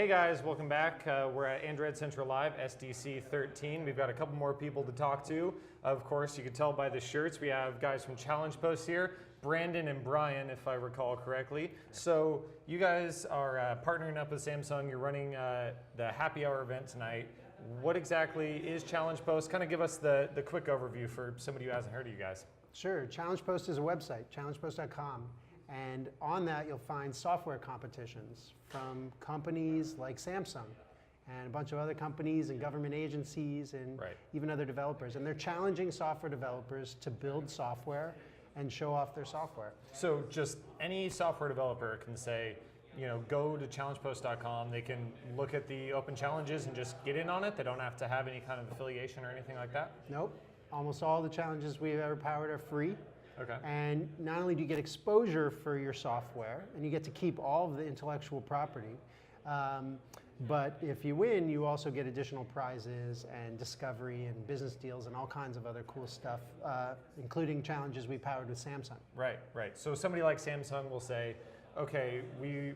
Hey guys, welcome back. We're at Android Central Live, SDC13. We've got a couple more people to talk to. Of course, you can tell by the shirts. We have guys from ChallengePost here, Brandon and Brian, if I recall correctly. So you guys are partnering up with Samsung. You're running the happy hour event tonight. What exactly is ChallengePost? Kind of give us the quick overview for somebody who hasn't heard of you guys. Sure. ChallengePost is a website, challengepost.com. And on that, you'll find software competitions from companies like Samsung and a bunch of other companies and government agencies and even other developers. And they're challenging software developers to build software and show off their software. So just any software developer can say, you know, go to challengepost.com. They can look at the open challenges and just get in on it. They don't have to have any kind of affiliation or anything like that? Nope. Almost all the challenges we've ever powered are free. Okay. And not only do you get exposure for your software, and you get to keep all of the intellectual property, but if you win, you also get additional prizes and discovery and business deals and all kinds of other cool stuff, including challenges we powered with Samsung. Right, right. So somebody like Samsung will say, okay, we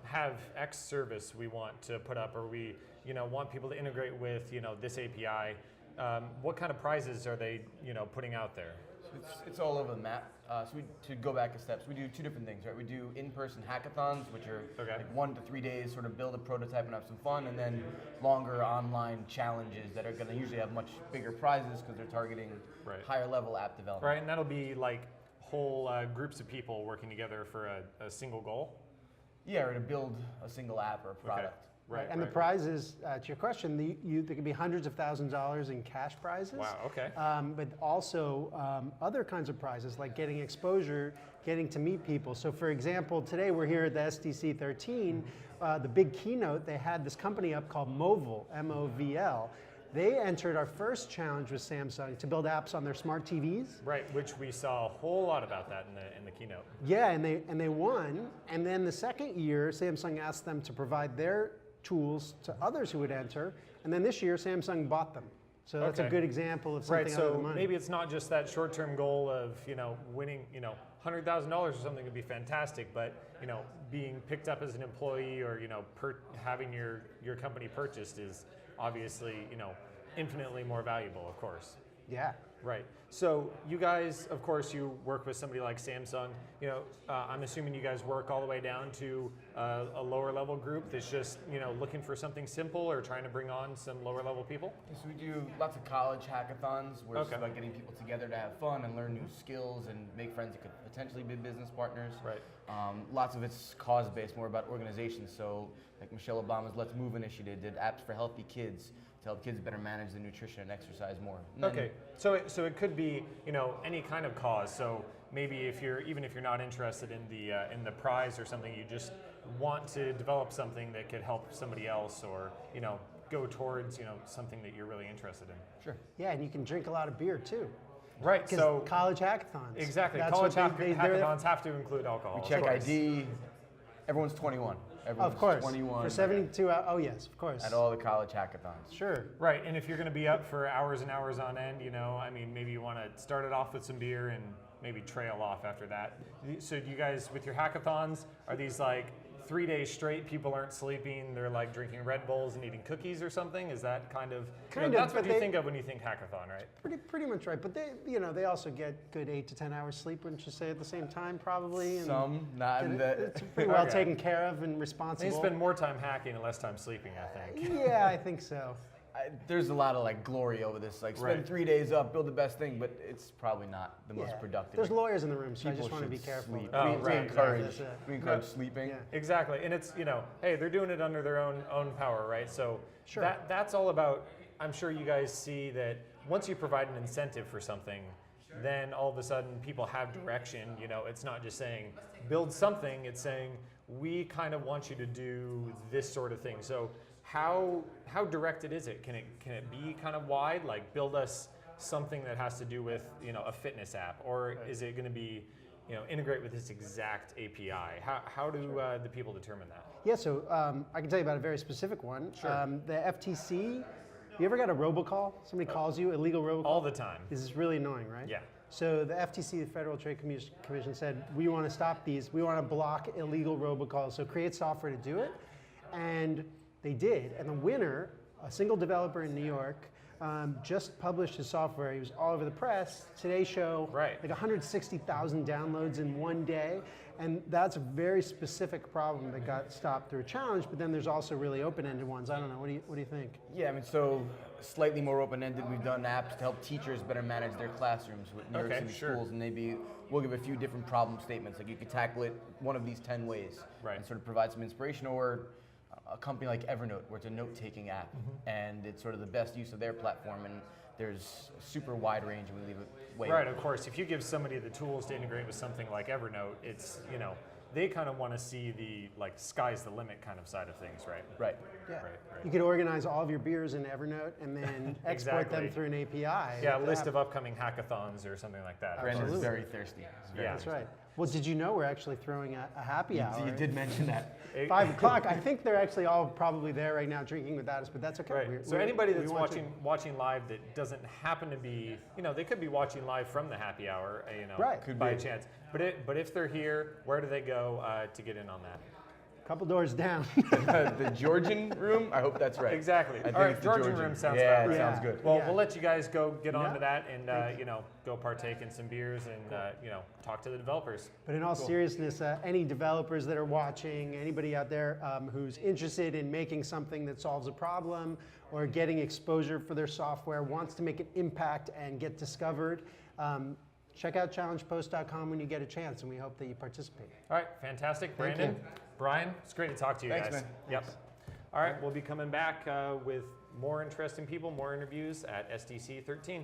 have X service we want to put up, or we want people to integrate with this API. What kind of prizes are they putting out there? It's all over the map. To go back a steps, we do two different things, right? We do in-person hackathons, which are like 1 to 3 days, sort of build a prototype and have some fun, and then longer online challenges that are going to usually have much bigger prizes because they're targeting higher level app development. Right, and that'll be like whole groups of people working together for a single goal? Yeah, or to build a single app or a product. Okay. Right, and the prizes, to your question, there could be hundreds of thousands of dollars in cash prizes. Wow, okay. But also other kinds of prizes like getting exposure, getting to meet people. So for example, today we're here at the SDC13, the big keynote, they had this company up called Movil, M-O-V-L. They entered our first challenge with Samsung to build apps on their smart TVs. Right, which we saw a whole lot about that in the keynote. Yeah, and they won. And then the second year, Samsung asked them to provide their tools to others who would enter, and then this year Samsung bought them. So that's a good example of something other than money. Maybe it's not just that short-term goal of winning $100,000 or something would be fantastic, but being picked up as an employee or having your company purchased is obviously infinitely more valuable, of course. Yeah. Right. So you guys, of course, you work with somebody like Samsung. I'm assuming you guys work all the way down to a lower level group that's just looking for something simple or trying to bring on some lower level people. So we do lots of college hackathons where it's about getting people together to have fun and learn new skills and make friends that could potentially be business partners. Right. Lots of it's cause-based, more about organizations. So like Michelle Obama's Let's Move initiative did apps for healthy kids to help kids better manage their nutrition and exercise more. And okay, so it could be any kind of cause. So maybe even if you're not interested in the prize or something, you just want to develop something that could help somebody else, or go towards something that you're really interested in. Sure. Yeah, and you can drink a lot of beer too. Right. So college hackathons. Exactly. That's college hackathons have to include alcohol. We check ID. Everyone's 21. Everyone's of course. 21. For 72 hours. Oh yes, of course. At all the college hackathons. Sure. Right, and if you're going to be up for hours and hours on end, maybe you want to start it off with some beer and maybe trail off after that. So do you guys, with your hackathons, are these like 3 days straight, people aren't sleeping, they're like drinking Red Bulls and eating cookies or something? Is that kind of that's what you think of when you think hackathon, right? Pretty much right. But they also get good 8 to 10 hours sleep, wouldn't you say, at the same time, probably? And some, not in the... It's pretty well taken care of and responsible. They spend more time hacking and less time sleeping, I think. Yeah, I think so. There's a lot of glory over this. Spend 3 days up, build the best thing, but it's probably not the most productive. There's lawyers in the room, so people I just want to be careful. Sleep. Oh, We encourage sleeping. Yeah. Exactly, and it's hey, they're doing it under their own power, right? So sure. That's all about. I'm sure you guys see that once you provide an incentive for something, then all of a sudden people have direction. It's not just saying build something. It's saying we kind of want you to do this sort of thing. So how directed is it? Can it be kind of wide, like build us something that has to do with a fitness app, or is it going to be integrate with this exact API? How do the people determine that? Yeah, so I can tell you about a very specific one. Sure. The FTC. You ever got a robocall? Somebody calls you, illegal robocall? All the time. This is really annoying, right? Yeah. So the FTC, the Federal Trade Commission, said, we want to stop these. We want to block illegal robocalls. So create software to do it. And they did. And the winner, a single developer in New York, just published his software. He was all over the press. Today's Show, like 160,000 downloads in one day. And that's a very specific problem that got stopped through a challenge, but then there's also really open-ended ones. I don't know, what do you think? Yeah, I mean, so slightly more open-ended, we've done apps to help teachers better manage their classrooms with New York City schools, and we'll give a few different problem statements, like you could tackle it one of these 10 ways, and sort of provide some inspiration, or a company like Evernote, where it's a note-taking app, and it's sort of the best use of their platform, and there's a super wide range, and we leave it way Right, of course. If you give somebody the tools to integrate with something like Evernote, it's, they kind of want to see the, like, sky's the limit kind of side of things, right? Right. Yeah. You could organize all of your beers in Evernote and then export them through an API. Yeah, a list of upcoming hackathons or something like that. Brandon's very thirsty. That's right. Well, did you know we're actually throwing a happy hour? You did mention that. 5 o'clock. I think they're actually all probably there right now drinking without us, but that's okay. Right. So anybody that's watching live that doesn't happen to be, they could be watching live from the happy hour, by chance. But if they're here, where do they go to get in on that? Couple doors down. The Georgian room? I hope that's right. Exactly. I think All right, it's the Georgian room sounds about right. Sounds good. Well, we'll let you guys go get on to that and, go partake in some beers and, talk to the developers. But in all seriousness, any developers that are watching, anybody out there who's interested in making something that solves a problem or getting exposure for their software, wants to make an impact and get discovered, check out challengepost.com when you get a chance, and we hope that you participate. All right, fantastic. Brandon, Brian, it's great to talk to you guys. Man. Yep. All right, we'll be coming back with more interesting people, more interviews at SDC13.